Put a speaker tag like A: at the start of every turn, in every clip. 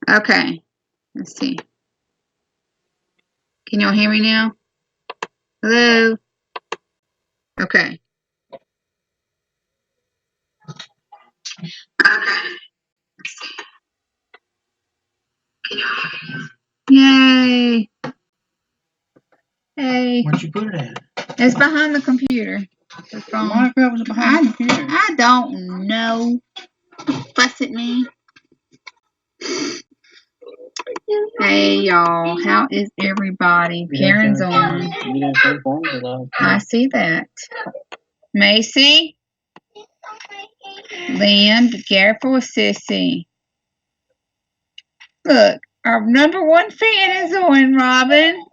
A: Okay. Let's see. Can y'all hear me now? Hello? Okay. Okay. Let's see. Can y'all hear me? Yay. Hey.
B: Where'd you put it at?
A: It's behind the computer. The phone.
B: Why was it behind the computer?
A: I don't know. Fuss at me. Hey y'all, how is everybody? Karen's on. I see that. Macy? Lynn, be careful with Sissy. Look, our #1 fan is on, Robin.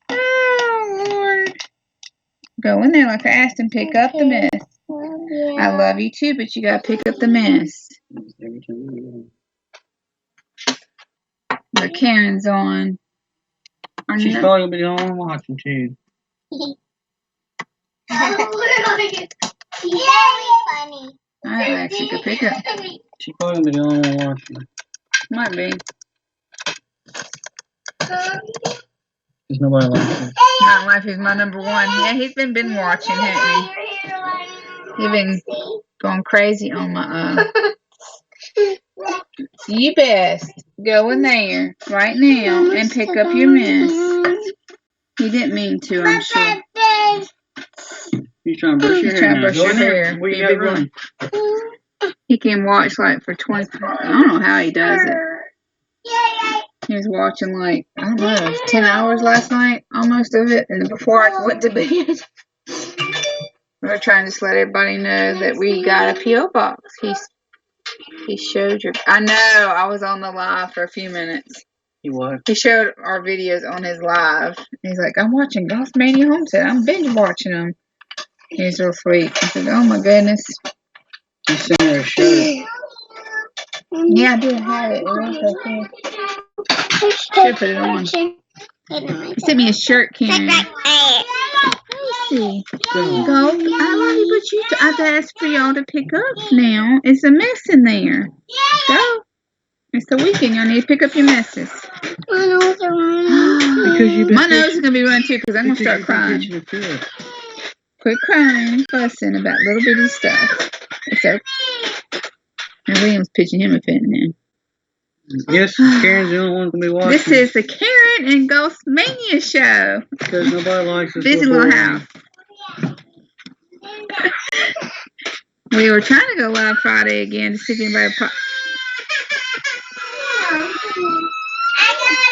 A: Oh, Lord. Go in there like I asked and pick up the mess. I love you too, but you gotta pick up the mess. But Karen's on.
B: She's probably gonna be the only one watching too.
C: Funny.
A: I actually could pick up.
B: She's probably gonna be the only one watching.
A: Might be.
B: There's nobody watching.
A: Not Life is my #1. Yeah, he's been watching, hasn't he? He's been going crazy on my You best go in there right now and pick up your mess. He didn't mean to, I'm sure.
B: He's trying to brush your hair.
A: Trying to brush your hair.
B: Where you got running?
A: He can watch like for 20. I don't know how he does it. He was watching like, I don't know, 10 hours last night, almost of it. And before I went to bed, we're trying to just let everybody know that we got a P.O. box. He showed your. I know. I was on the live for a few minutes.
B: He what?
A: He showed our videos on his live. He's like, I'm watching GossMania Homestead. I'm binge watching them. He's real sweet. I said, oh my goodness.
B: He sent her a shirt.
A: Yeah, I did have it. It was okay. Should put it on. He sent me a shirt, Karen. Let me see. Go. I love you, but I've asked for y'all to pick up now. It's a mess in there. Go. It's the weekend. Y'all need to pick up your messes.
C: My nose
A: is going to be running too because I'm going to start crying. Quit crying and fussing about little bitty stuff. It's okay. And William's pitching him a fit now.
B: Yes, Karen's the only one going to be watching.
A: This is the Karen and GossMania show.
B: Because nobody likes this
A: busy little house. We were trying to go live Friday again to see if anybody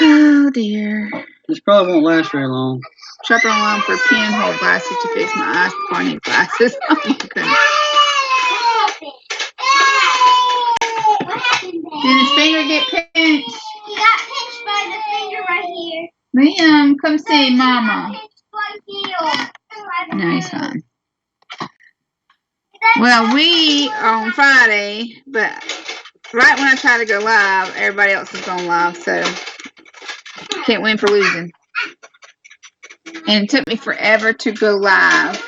A: Oh dear.
B: This probably won't last very long.
A: Shopping online for pinhole glasses to fix my eyes before I need glasses. Oh my goodness. Did his finger get pinched?
C: He got pinched by the finger right here.
A: Liam, come see Mama.
C: No,
A: he's fine. Well, we are on Friday, but right when I try to go live, everybody else is going live, so can't win for losing. And it took me forever to go live.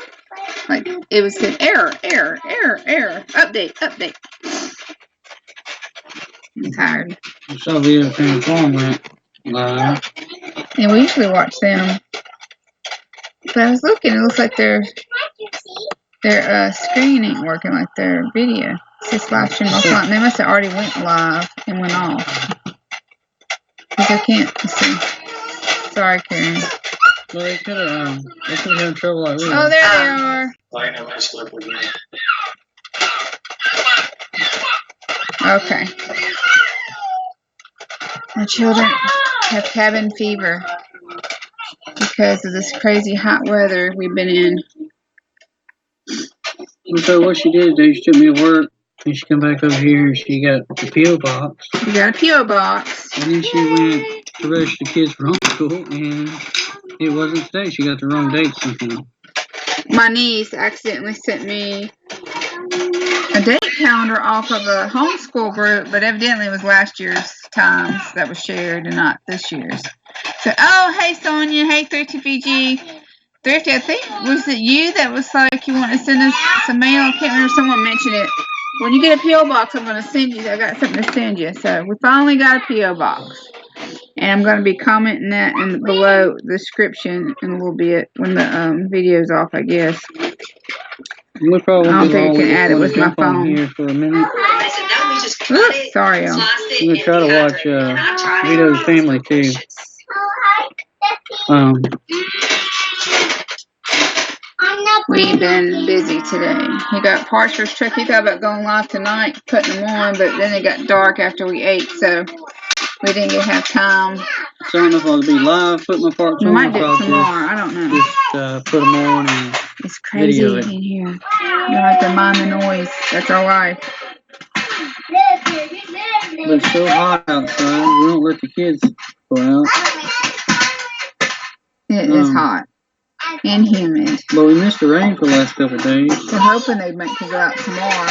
A: Like, it was an error, update. I'm tired.
B: I saw videos from the farm went live.
A: And we usually watch them. But I was looking, it looks like their screen ain't working like their video. It's just live stream offline. They must have already went live and went off. Because I can't see. Sorry, Karen.
B: Well, they could have had trouble like this.
A: Oh, there they are. Okay. My children have cabin fever because of this crazy hot weather we've been in.
B: So what she did is she took me to work and she come back over here and she got the P.O. box.
A: You got a P.O. box.
B: And then she went to register the kids for homeschool and it wasn't today. She got the wrong date somehow.
A: My niece accidentally sent me a date calendar off of a homeschool group, but evidently it was last year's times that was shared and not this year's. So, oh, hey, Sonia. Hey, Thrifty VG. Thrifty, I think, was it you that was like, you want to send us some mail? I can't remember. Someone mentioned it. When you get a P.O. box, I'm going to send you. I got something to send you. So we finally got a P.O. box. And I'm going to be commenting that in below the description in a little bit when the video's off, I guess.
B: We probably
A: I don't
B: won't be long.
A: think I can add it with my
B: Jump on
A: phone.
B: here for a minute.
A: Oops, sorry, y'all.
B: I'm gonna try to watch Vito's family too.
A: We've been busy today. He got parts for his truck. He thought about going live tonight, putting them on, but then it got dark after we ate, so we didn't get have time.
B: So I don't know if I'll be live, put my parts on.
A: We might do it tomorrow. I don't know.
B: Just put them on and
A: it's crazy in here. You have to mind the noise. That's our life.
B: But it's so hot outside. We don't let the kids go out.
A: It is hot and humid.
B: But we missed the rain for the last couple of days.
A: We're hoping they make us go out tomorrow.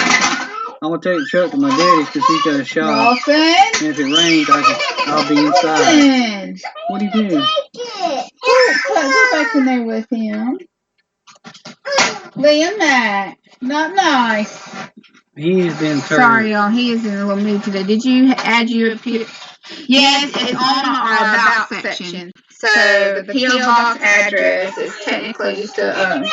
B: I'm gonna take the truck to my daddy's because he's got a shop. And if it rains, I'll be inside. What do you do?
A: Go back in there with him. Liam, Mac. Not nice.
B: He's been turned.
A: Sorry, y'all. He is in a little mood today. Did you add you a P.O.? Yes, it's on our about section. So the P.O. box address is technically just an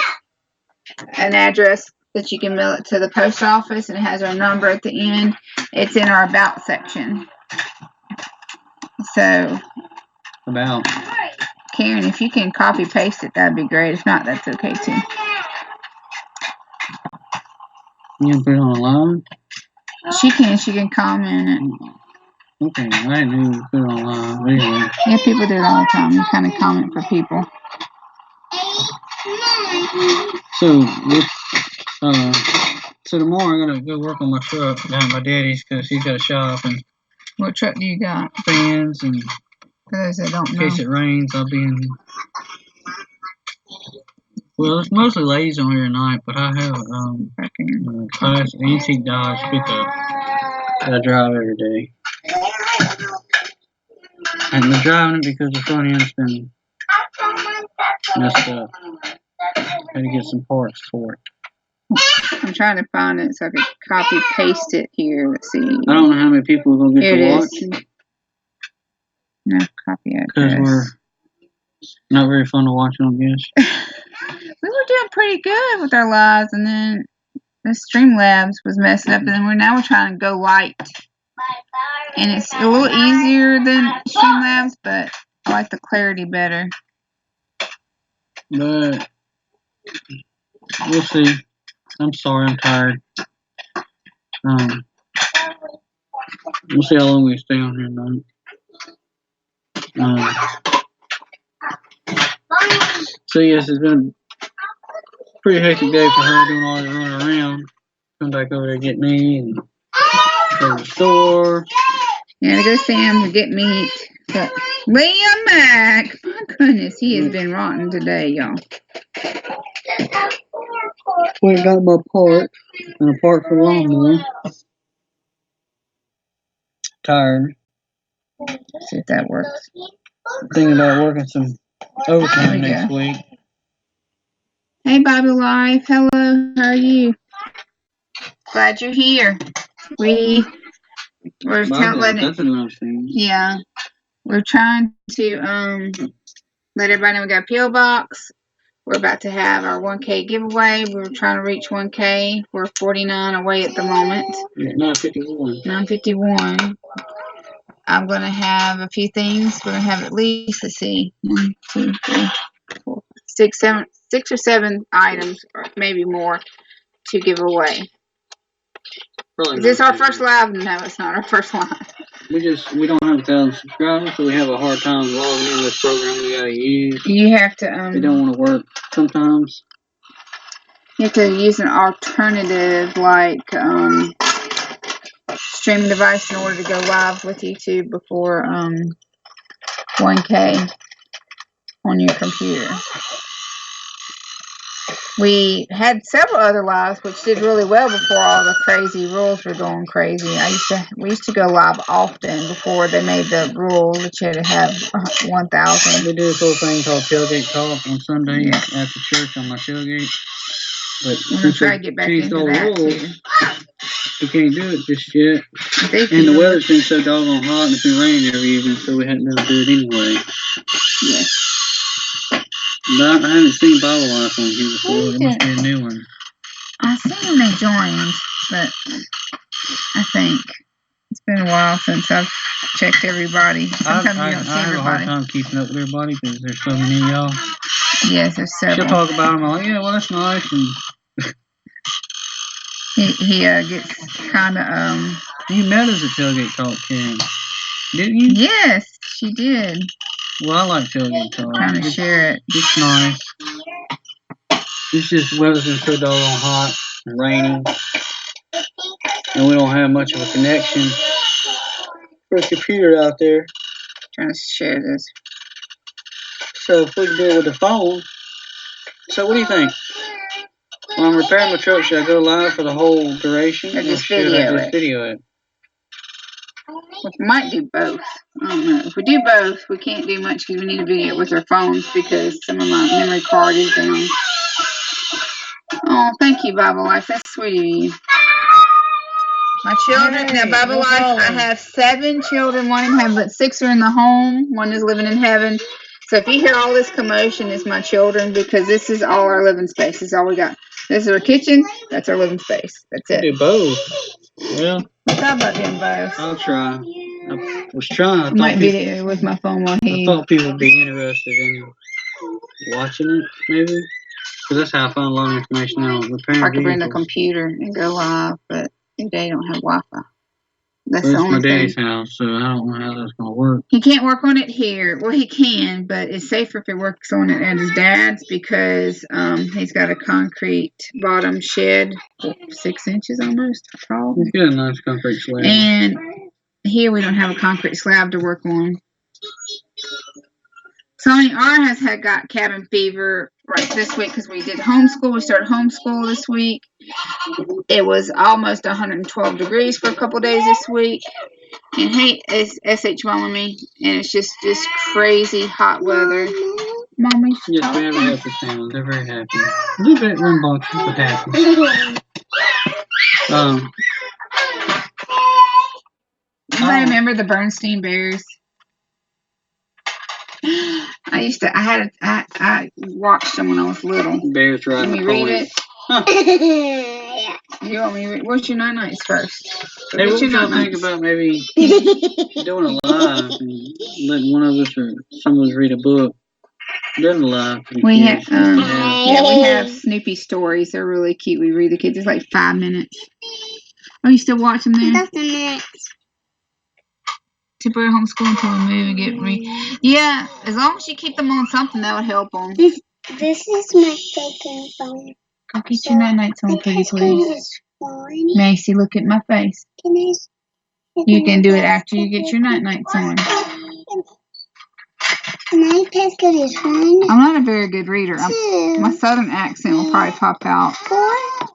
A: address that you can mail it to the post office, and it has our number at the end. It's in our about section. So,
B: About.
A: Karen, if you can copy paste it, that'd be great. If not, that's okay too.
B: You can put it on live?
A: She can comment it.
B: Okay, I didn't know you put it on live. Anyway.
A: Yeah, people do it all the time. You kind of comment for people.
B: So tomorrow I'm gonna go work on my truck down at my daddy's because he's got a shop. And
A: what truck do you got?
B: Fans and
A: for those that don't know.
B: In case it rains, I'll be in. Well, it's mostly ladies on here tonight, but I have class antique Dodge pickup that I drive every day. And I'm driving it because the front end's been messed up. Had to get some parts for it.
A: I'm trying to find it so I can copy paste it here. Let's see.
B: I don't know how many people are gonna get to watch.
A: No, copy address.
B: Because we're not very fun to watch, I guess.
A: We were doing pretty good with our lives, and then the Streamlabs was messing up, and then we're trying to go light. And it's a little easier than Streamlabs, but I like the clarity better.
B: But we'll see. I'm sorry, I'm tired. We'll see how long we stay on here tonight. So yes, it's been a pretty hectic day for her doing all this running around. Come back over there to get me and go to the store.
A: Yeah, to go see him to get meat. But Liam Mac, my goodness, he has been rotten today, y'all.
B: Went and got my part and a part for the lawnmower. Tired.
A: See if that works.
B: Thinking about working some overtime next week.
A: Hey, Bobby Life. Hello. How are you? Glad you're here. We're trying to let everybody know we got a P.O. box. We're about to have our 1K giveaway. We're trying to reach 1K. We're 49 away at the moment. 951. I'm going to have a few things. We're going to have at least, let's see, 1, 2, 3, 4, 6 or 7 items, or maybe more, to give away. Is this our first live? No, it's not our first live.
B: We don't have 1,000 subscribers, so we have a hard time logging in this program we gotta use.
A: You have to
B: they don't want to work sometimes.
A: You have to use an alternative like streaming device in order to go live with YouTube before 1K on your computer. We had several other lives which did really well before all the crazy rules were going crazy. We used to go live often before they made the rule that you had to have 1,000.
B: We do this little thing called tailgate talk on Sunday after church on my tailgate. But
A: we're gonna try to get back into that too.
B: we can't do it just yet.
A: They
B: And the
A: can.
B: weather's been so doggone hot and it's been raining every evening, so we hadn't been able to do it anyway.
A: Yes.
B: But I haven't seen Bible Life on here before. It must be a new one.
A: I seen when they joined, but I think it's been a while since I've checked everybody. Sometimes you don't see
B: I have a hard
A: everybody.
B: time keeping up with everybody because there's so many of y'all.
A: Yes, there's
B: She'll
A: several.
B: talk about them. I'm like, yeah, well, that's nice. And
A: He gets kind of
B: you met us at Tailgate Talk, Karen, didn't you?
A: Yes, she did.
B: Well, I like Tailgate Talk.
A: Trying to share it.
B: It's nice. It's just weather's been so doggone hot and raining, and we don't have much of a connection for a computer out there.
A: Trying to share this.
B: So if we can do it with the phone. So what do you think? When I'm repairing my truck, should I go live for the whole duration,
A: Or just
B: should
A: video
B: I just video it?
A: We might do both. I don't know. If we do both, we can't do much because we need to video with our phones because some of my memory card is down. Oh, thank you, Bible Life. That's sweet of you. My children, now Bible Life, I have 7 children. One in heaven, but 6 are in the home. One is living in heaven. So if you hear all this commotion, it's my children because this is all our living space. This is all we got. This is our kitchen. That's our living space. That's it.
B: Do both. Well,
A: I thought about doing both.
B: I'll try. I was trying.
A: I might video with my phone while
B: I thought people would be interested in watching it, maybe. Because that's how I found a lot of information out.
A: I could bring the computer and go live, but they don't have Wi-Fi. That's
B: Well,
A: the only
B: my daddy's
A: thing.
B: house, so I don't know how that's going to work.
A: He can't work on it here. Well, he can, but it's safer if he works on it at his dad's because he's got a concrete bottom shed, 6 inches almost tall.
B: He's got a nice concrete slab.
A: And here we don't have a concrete slab to work on. Sonny R has got cabin fever right this week because we did homeschool. We started homeschool this week. It was almost 112 degrees for a couple days this week. And hey, it's SH Mama me, and it's just crazy hot weather. Mommy.
B: Yes, we have a happy family. They're very happy. A little bit rambunctious, but happy.
A: Anybody remember the Bernstein Bears? I watched them when I was little.
B: Bears riding
A: Let me read it.
B: Huh.
A: You want me to read? What's your night nights first?
B: Hey, what would y'all think about maybe doing a live and letting one of us or some of us read a book? Doing a live.
A: We have Snoopy stories. They're really cute. We read the kids. It's like 5 minutes. Are you still watching them?
C: That's the next.
A: Temporary homeschool until we move and get Yeah, as long as you keep them on something, that would help them.
C: This is my second phone.
A: Go get your night nights on, pretty please. Macy, look at my face. You can do it after you get your night nights on.
C: Can I test his phone?
A: I'm not a very good reader. My southern accent will probably pop out.
C: 4,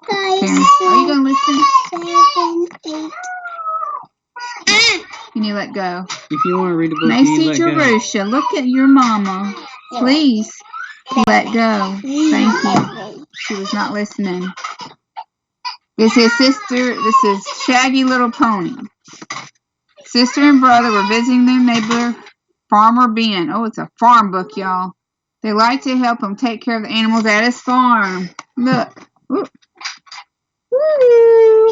C: 5, 6,
A: Are you gonna listen?
C: 7, 8.
A: Can you let go?
B: If you want to read a book,
A: Macy
B: you let go.
A: Jerusha, look at your mama. Please let go. Thank you. She was not listening. This is sister. This is Shaggy Little Pony. Sister and brother were visiting their neighbor, Farmer Ben. Oh, it's a farm book, y'all. They like to help him take care of the animals at his farm. Look. Ooh. Woo.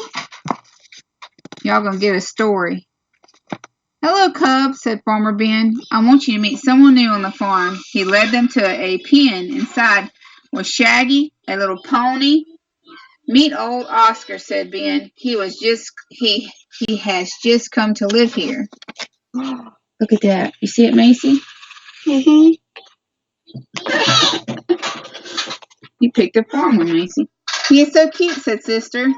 A: Y'all gonna get a story. Hello, cubs, said Farmer Ben. I want you to meet someone new on the farm. He led them to a pen. Inside was Shaggy, a little pony. Meet old Oscar, said Ben. He has just come to live here. Look at that. You see it, Macy?
C: Mm-hmm.
A: You picked a farm one, Macy. He is so cute, said Sister.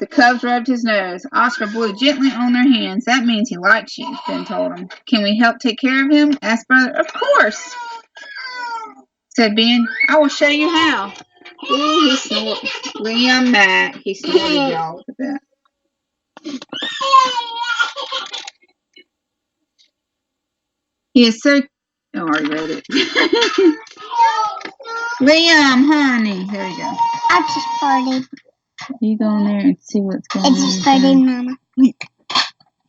A: The cubs rubbed his nose. Oscar blew gently on their hands. That means he likes you, Ben told him. Can we help take care of him? Asked Brother. Of course, said Ben. I will show you how. Ooh, he snorted. Liam Matt. He snorted, y'all. Look at that. He is so... Oh, I already read it. Liam, honey. There you go.
C: I just farted.
A: You go in there and see what's going
C: I
A: on.
C: just farted, Mama.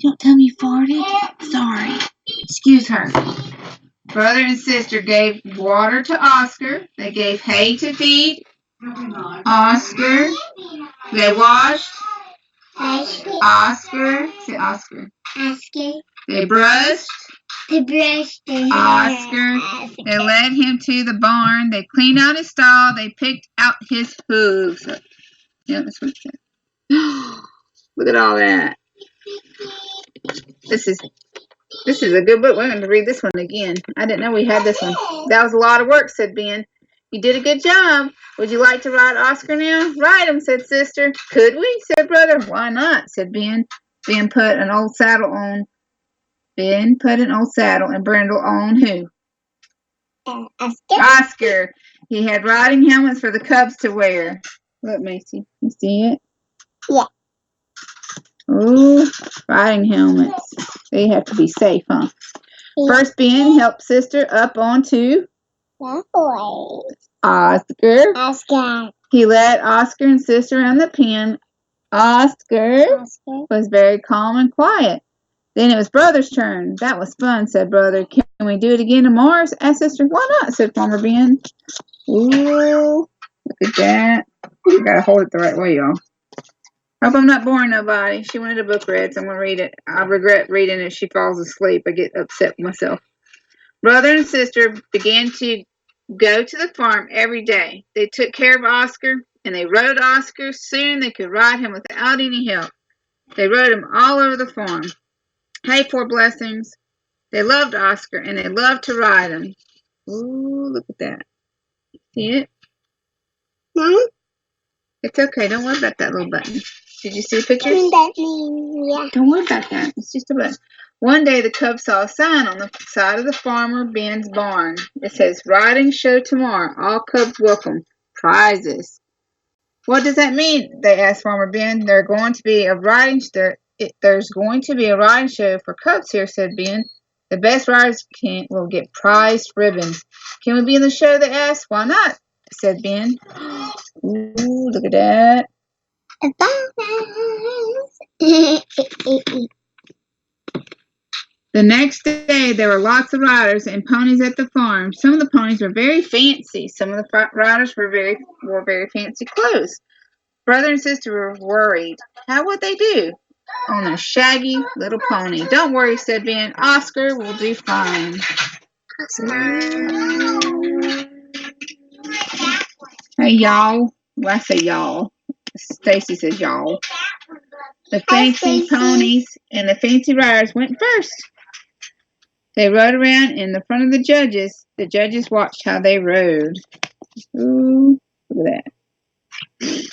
A: Don't tell me you farted. Sorry. Excuse her. Brother and sister gave water to Oscar. They gave hay to feed Oscar. They washed Oscar. Say Oscar.
C: Oscar.
A: They brushed
C: They brushed their
A: Oscar. They led him to the barn. They cleaned out his stall. They picked out his hooves. Yeah, that's what it said. Look at all that. This is a good book. We're going to read this one again. I didn't know we had this one. That was a lot of work, said Ben. You did a good job. Would you like to ride Oscar now? Ride him, said sister. Could we? Said brother. Why not? Said Ben. Ben put an old saddle on. Ben put an old saddle and Brindle on who?
C: Oscar.
A: Oscar. He had riding helmets for the cubs to wear. Look, Macy. You see it?
C: Yeah.
A: Ooh, riding helmets. They have to be safe, huh?
C: Yeah.
A: First, Ben helped sister up onto Oscar.
C: Oscar.
A: He led Oscar and sister around the pen. Oscar was very calm and quiet. Then it was brother's turn. That was fun, said brother. Can we do it again tomorrow? Asked sister. Why not? Said Farmer Ben. Ooh, look at that. I gotta hold it the right way, y'all. Hope I'm not boring nobody. She wanted a book read, so I'm going to read it. I regret reading it if she falls asleep. I get upset with myself. Brother and sister began to go to the farm every day. They took care of Oscar, and they rode Oscar. Soon they could ride him without any help. They rode him all over the farm. Hey, poor blessings. They loved Oscar, and they loved to ride him. Ooh, look at that. See it?
C: Mom?
A: It's okay. Don't worry about that little button. Did you see the pictures?
C: That means, yeah.
A: Don't worry about that. It's just a button. One day, the cubs saw a sign on the side of the farmer Ben's barn. It says, "Riding show tomorrow. All cubs welcome. Prizes." What does that mean? They asked Farmer Ben. There's going to be a riding show for cubs here, said Ben. The best riders will get prized ribbons. Can we be in the show? They asked. Why not? Said Ben. Ooh, look at that. The next day, there were lots of riders and ponies at the farm. Some of the ponies were very fancy. Some of the riders wore very fancy clothes. Brother and sister were worried. How would they do on their shaggy little pony? Don't worry, said Ben. Oscar will do fine. Hey, y'all. Well, I say y'all. Stacy says y'all. The fancy ponies and the fancy riders went first. They rode around in the front of the judges. The judges watched how they rode. Ooh, look at that.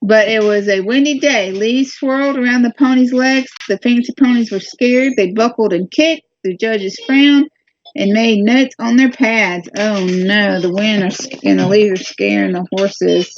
A: But it was a windy day. Leaves swirled around the ponies' legs. The fancy ponies were scared. They buckled and kicked. The judges frowned and made notes on their pads. Oh no, the wind and the leaves are scaring the horses.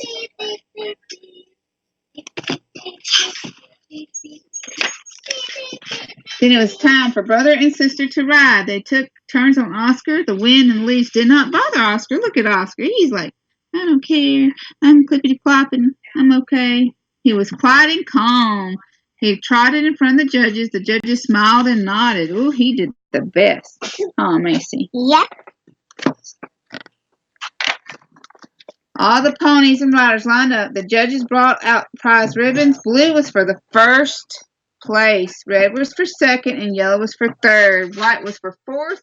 A: Then it was time for brother and sister to ride. They took turns on Oscar. The wind and the leaves did not bother Oscar. Look at Oscar. He's like, I don't care. I'm clippity-clopping. I'm okay. He was quiet and calm. He trotted in front of the judges. The judges smiled and nodded. Ooh, he did the best. Oh, Macy.
C: Yeah.
A: All the ponies and riders lined up. The judges brought out prize ribbons. Blue was for the first place. Red was for second, and yellow was for third. White was for fourth.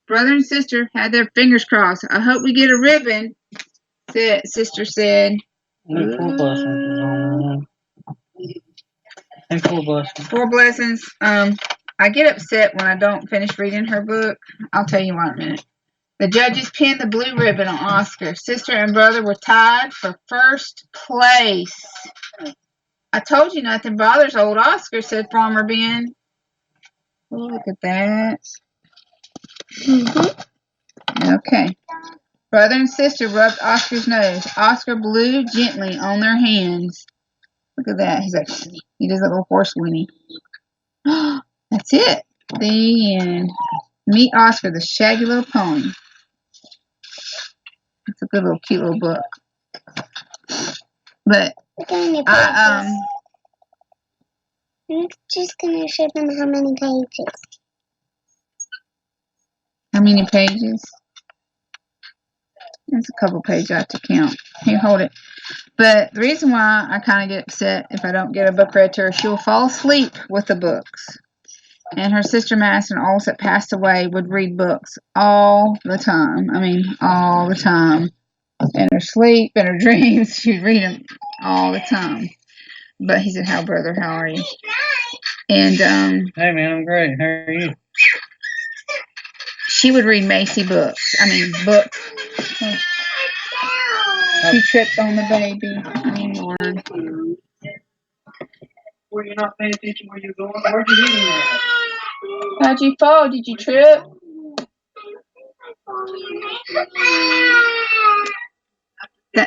A: Brother and sister had their fingers crossed. I hope we get a ribbon, sister said.
B: Four blessings. And 4 blessings.
A: 4 blessings. I get upset when I don't finish reading her book. I'll tell you why in a minute. The judges pinned the blue ribbon on Oscar. Sister and brother were tied for first place. I told you nothing bothers old Oscar, said Farmer Ben. Oh, look at that. Okay. Brother and sister rubbed Oscar's nose. Oscar blew gently on their hands. Look at that. He's like, he does a little horse whinny. That's it. The end. Meet Oscar, the shaggy little pony. It's a good little, cute little book. But
C: I'm just gonna show them how many pages.
A: how many pages? There's a couple pages I have to count. Here, hold it. But the reason why I kind of get upset if I don't get a book read to her, she'll fall asleep with the books. And her sister Madison, also that passed away, would read books all the time. I mean, all the time. In her sleep, in her dreams, she'd read them all the time. But he said, "How, brother? How are you?" And
B: hey man, I'm great. How are you?
A: She would read Macy books. I mean, books. She tripped on the baby.
B: Were you not paying attention where you're going? Where'd you eating at?
A: How'd you fall? Did you trip?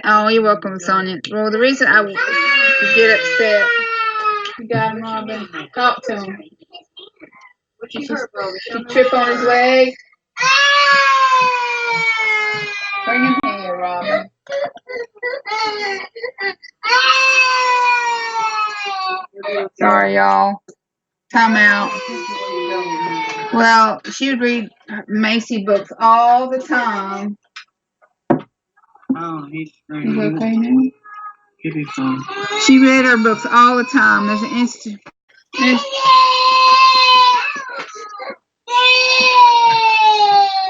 A: Oh, you're welcome, Sonia. Well, the reason I would get upset, you got him, Robin. Talk to him. Did you trip on his leg? Bring him here, Robin. Sorry, y'all. Time out. Well, she would read Macy books all the time.
B: Oh, he's
A: Is he okay now?
B: He'll be fine.
A: She read her books all the time. There's an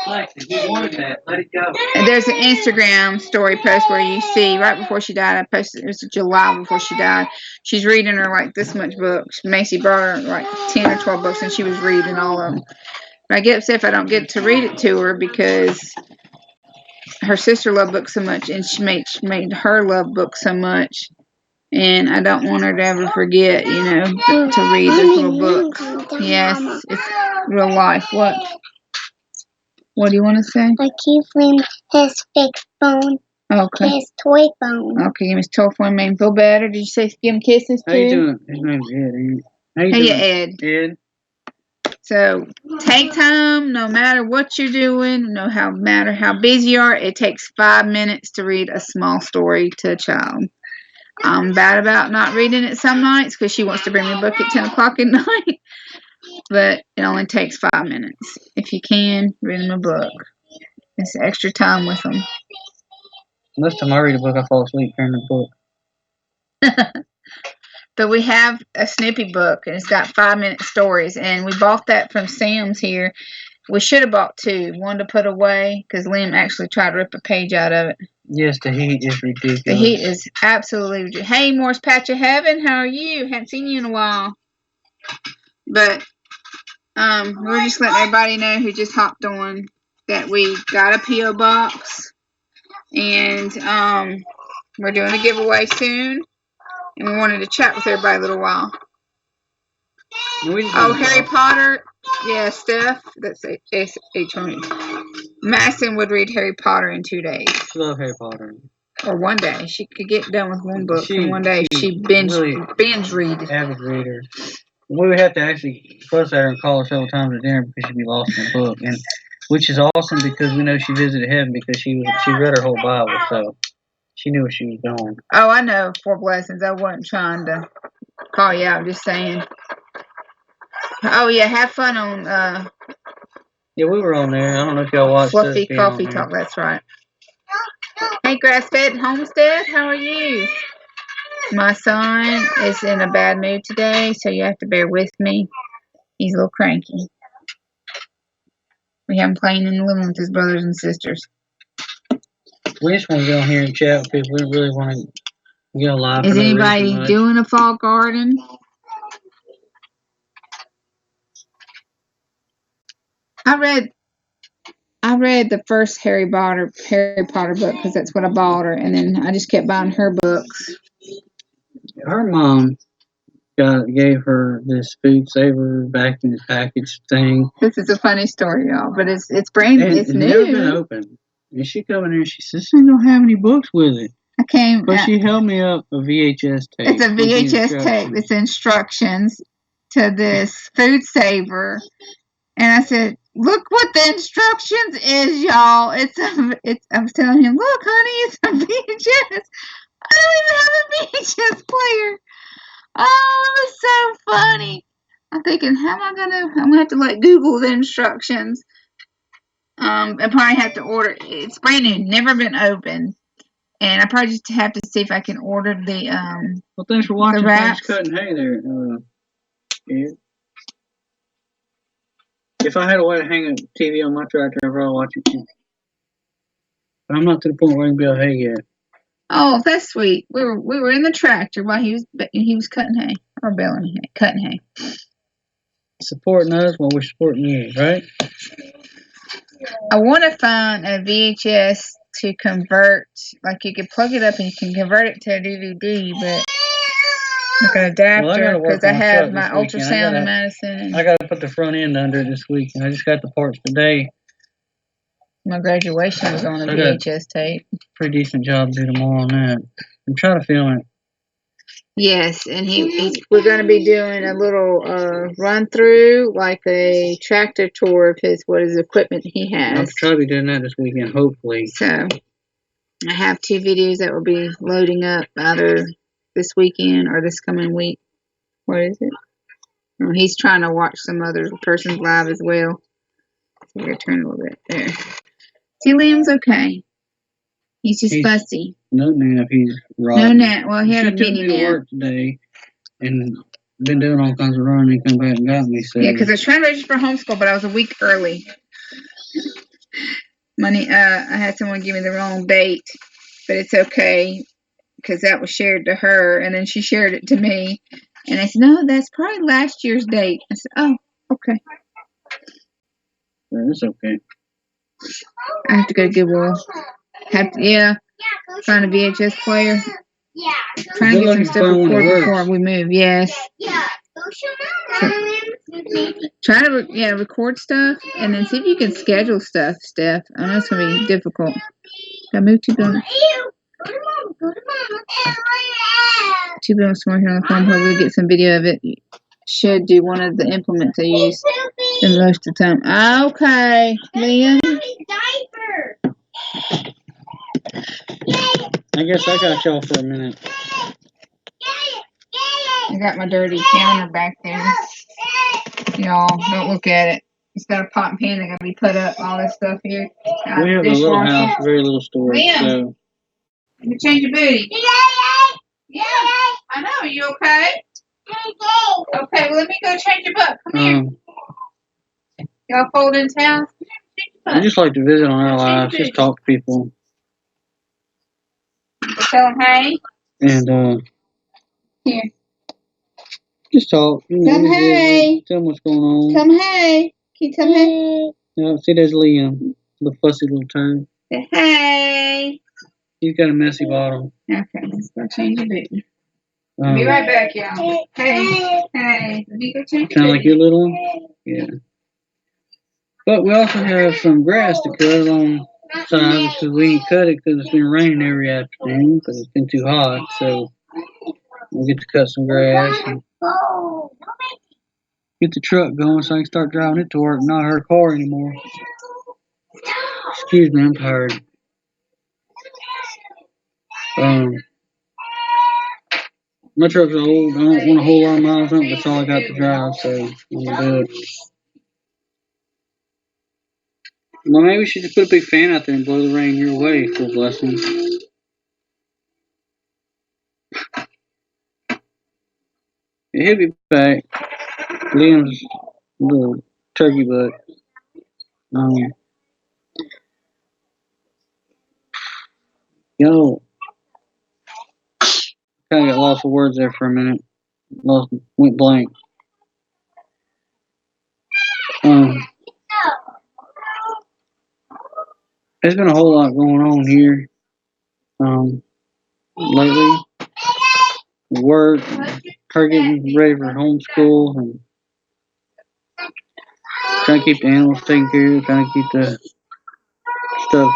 B: Lexi, you wanted that. Let it go.
A: There's an Instagram story post where you see right before she died. I posted it was July before she died. She's reading her like this much books. Macy brought her like 10 or 12 books, and she was reading all of them. But I get upset if I don't get to read it to her because her sister loved books so much, and she made her love books so much. And I don't want her to ever forget, you know, to read this little book. Yes, it's real life. What? What do you want to say?
C: I keep him his fixed phone.
A: Okay.
C: His toy phone.
A: Okay, give him his toy phone, made him feel better. Did you say give him kisses too?
B: How you doing? His name's Ed, ain't it? How you
A: Hey,
B: doing?
A: Ed. So take time, no matter what you're doing, no matter how busy you are. It takes 5 minutes to read a small story to a child. I'm bad about not reading it some nights because she wants to bring me a book at 10 o'clock at night. But it only takes 5 minutes. If you can, read them a book. It's extra time with them.
B: Most time I read a book, I fall asleep during the book.
A: But we have a Snippy book, and it's got 5-minute stories. And we bought that from Sam's here. We should have bought 2. One to put away because Liam actually tried to rip a page out of it.
B: Yes, the heat is ridiculous.
A: The heat is absolutely ridiculous. Hey, Morris Patch of Heaven, how are you? Haven't seen you in a while. But we're just letting everybody know who just hopped on that we got a P.O. box. And we're doing a giveaway soon. And we wanted to chat with everybody a little while. Oh, Harry Potter. Yeah, Steph. That's H-O-N. Masson would read Harry Potter in 2 days.
B: I love Harry Potter.
A: Or 1 day. She could get done with one book in 1 day. She binge read.
B: Avid reader. We would have to actually fuss at her and call her several times at dinner because she'd be lost in the book. And which is awesome because we know she visited heaven because she read her whole Bible, so she knew where she was going.
A: Oh, I know 4 blessings. I wasn't trying to call you out. I'm just saying. Oh yeah, have fun on
B: yeah, we were on there. I don't know if y'all watched
A: Fluffy Coffee Talk. That's right. Hey, Grass-Fed Homestead, how are you? My son is in a bad mood today, so you have to bear with me. He's a little cranky. We have him playing in the living room with his brothers and sisters.
B: We just want to get on here and chat with people. We really want to get on live.
A: Is anybody doing a fall garden? I read the first Harry Potter book because that's what I bought her, and then I just kept buying her books.
B: Her mom gave her this food saver back in the package thing.
A: This is a funny story, y'all, but it's brand new. It's
B: never been open. And she come in there and she says, "This don't have any books with it." But she held me up a VHS tape.
A: It's a VHS tape. It's instructions to this food saver, and I said, "Look what the instructions is, y'all." I was telling him, "Look, honey, it's a VHS. I don't even have a thinking, I'm gonna have to like Google the instructions. And probably have to order. It's brand new, never been opened, and I probably just have to see if I can order the
B: Well, thanks for watching.
A: wraps.
B: Cutting hay there. Yeah. If I had a way to hang a TV on my tractor, I'd probably watch it too. But I'm not to the point where I can build hay yet.
A: Oh, that's sweet. We were in the tractor while he was cutting hay or baling hay, cutting hay.
B: Supporting us while we're supporting you, right?
A: I want to find a VHS to convert. Like you could plug it up and you can convert it to a DVD, but like an adapter because I have my ultrasound in Madison.
B: I got to put the front end under it this week, and I just got the parts today.
A: My graduation was on a VHS tape.
B: Pretty decent job to do tomorrow on that. I'm trying to film it.
A: Yes, and we're going to be doing a little run through, like a tractor tour of his equipment he has.
B: I'll try to be doing that this weekend, hopefully.
A: So I have 2 videos that will be loading up either this weekend or this coming week. What is it? Oh, he's trying to watch some other person's live as well. So we're going to turn a little bit there. See, Liam's okay. He's just fussy.
B: No nap, he's rotten.
A: No nap. Well, he had a mini nap.
B: She took me to work today and been doing all kinds of running and come back and got me. So.
A: Yeah, because I was trying to register for homeschool, but I was a week early. I had someone give me the wrong date, but it's okay because that was shared to her, and then she shared it to me. And I said, no, that's probably last year's date. I said, oh, okay.
B: Yeah, it's okay.
A: I have to go to Goodwill. Find a VHS player. Yeah. Trying to get some stuff recorded before we move. Yes. Yeah. Try to record stuff and then see if you can schedule stuff, Steph. I know it's gonna be difficult. Gotta move to them. Two bills somewhere here on the phone. Hopefully get some video of it. Should do one of the implements I use the most of the time. Okay, Liam.
B: I guess I got y'all for a minute.
A: I got my dirty counter back there. Y'all, don't look at it. It's got a pot and pan that got to be put up. All this stuff here.
B: We have a little house, very little storage.
A: Liam,
B: so.
A: Let me change your booty. Yeah, I know. Are you okay? Okay, well, let me go change your butt. Come here. Y'all fold in town?
B: I just like to visit on our lives, just talk to people.
A: Tell them hey.
B: And,
A: here.
B: Just talk.
A: Tell them hey.
B: Tell them what's going on.
A: Tell them hey. Can you tell them hey?
B: Yeah, see, there's Liam, the fussy little turd.
A: Say hey.
B: He's got a messy bottom.
A: Okay, let's go change your booty. I'll be right back, y'all. Hey. Hey. Let me go change your booty.
B: Kind of like your little one? Yeah. But we also have some grass to cut on sides because we ain't cut it because it's been raining every afternoon because it's been too hot. So we'll get to cut some grass and get the truck going so I can start driving it to work, not her car anymore. Excuse me, I'm tired. My truck's old. I don't want a whole lot of miles on it. That's all I got to drive, so I'm gonna do it. Well, maybe we should just put a big fan out there and blow the rain your way for a blessing. He'll be back. Liam's little turkey butt. Yo, kind of got lost for words there for a minute. Went blank. There's been a whole lot going on here lately. Work, her getting ready for homeschool, and trying to keep the animals taken care of, trying to keep the stuff,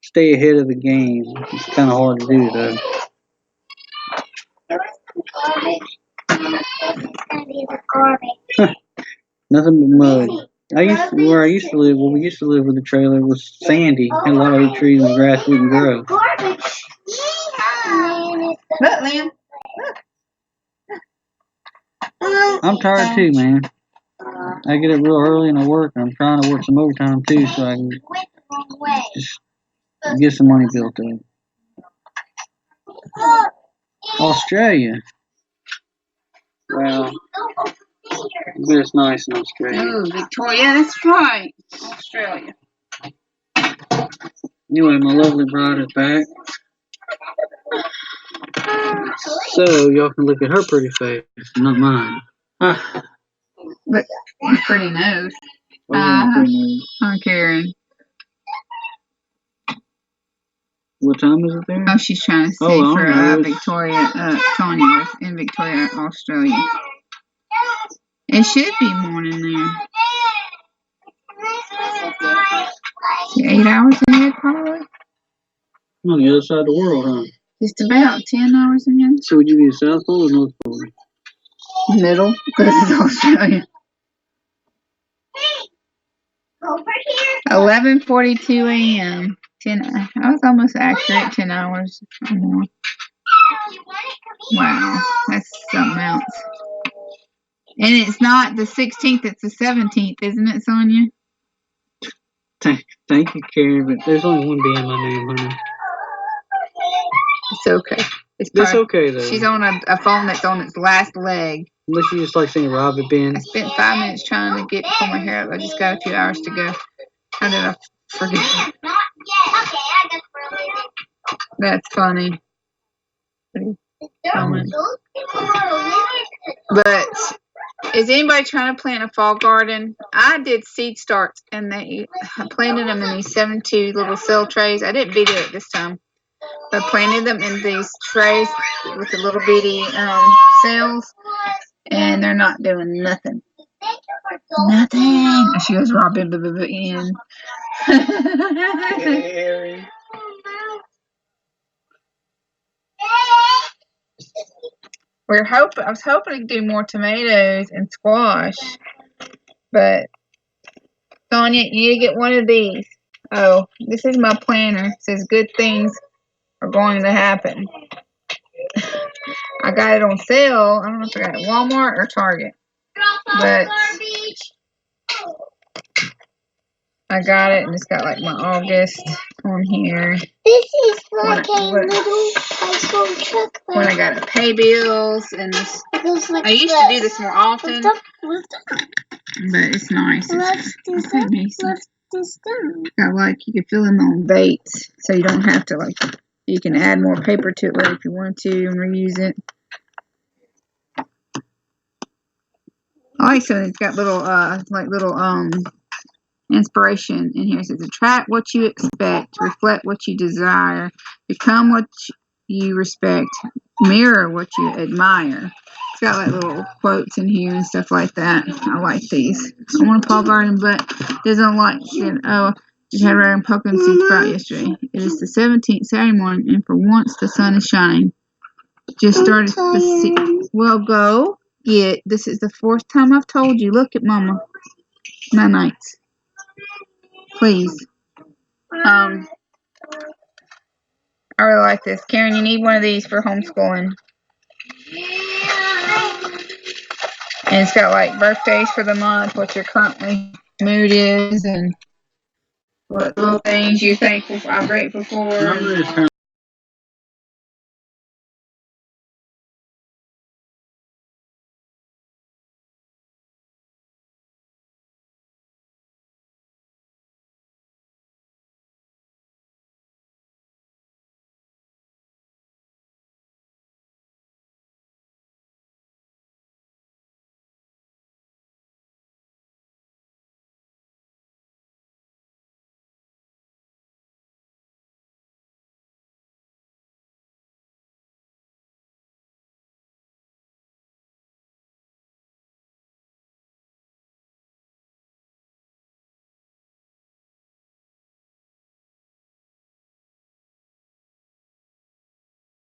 B: stay ahead of the game. It's kind of hard to do, though. Nothing but mud. Where I used to live, we used to live with the trailer, was sandy. Had a lot of oak trees and grass wouldn't grow.
A: Look, Liam. Look.
B: I'm tired too, man. I get up real early and I work, and I'm trying to work some overtime too, so I can just get some money built up. Australia. Well, but it's nice in Australia.
A: Oh, Victoria, that's right. Australia.
B: Anyway, my lovely bride is back. So, y'all can look at her pretty face, not mine.
A: But pretty nose.
B: Oh, yeah, pretty nose.
A: Hi, Karen.
B: What time is it there?
A: Oh, she's trying to see for Victoria, Tanya in Victoria, Australia. It should be morning there. 8 hours ahead, probably.
B: On the other side of the world, huh?
A: Just about 10 hours ahead.
B: So would you be South Pole or North Pole?
A: Middle, because it's Australia. 11:42 a.m. 10. I was almost accurate. 10 hours or more. Wow, that's something else. And it's not the 16th; it's the 17th, isn't it, Sonia?
B: Thank you, Karen, but there's only one B in my name, honey.
A: It's okay.
B: It's okay, though.
A: She's on a phone that's on its last leg.
B: Unless you just like saying Robin Ben.
A: I spent 5 minutes trying to pull my hair up. I just got a few hours to go. How did I forget? That's funny. But is anybody trying to plant a fall garden? I did seed starts, and I planted them in these 72 little cell trays. I didn't video it this time. I planted them in these trays with the little bitty cells, and they're not doing nothing. Nothing. She goes, Robin, in. I was hoping to do more tomatoes and squash, but Sonia, you need to get one of these. Oh, this is my planner. It says good things are going to happen. I got it on sale. I don't know if I got it at Walmart or Target, but I got it, and it's got like my August on here.
C: This is like a little bicycle truck.
A: When I gotta pay bills, and this, I used to do this more often, but it's nice. Got like you can fill them on dates, so you don't have to like. You can add more paper to it later if you want to and reuse it. I like so it's got little inspiration in here. It says attract what you expect, reflect what you desire, become what you respect, mirror what you admire. It's got like little quotes in here and stuff like that. I like these. I want a fall garden, but doesn't like it. Oh, just had rare pumpkin seeds sprout yesterday. It is the 17th Saturday morning, and for once the sun is shining. Just started the seed. Well, go get. This is the 4th time I've told you. Look at Mama. My nights. Please. I really like this. Karen, you need one of these for homeschooling. And it's got like birthdays for the month, what your currently mood is, and what little things you're thankful for, I'm grateful for.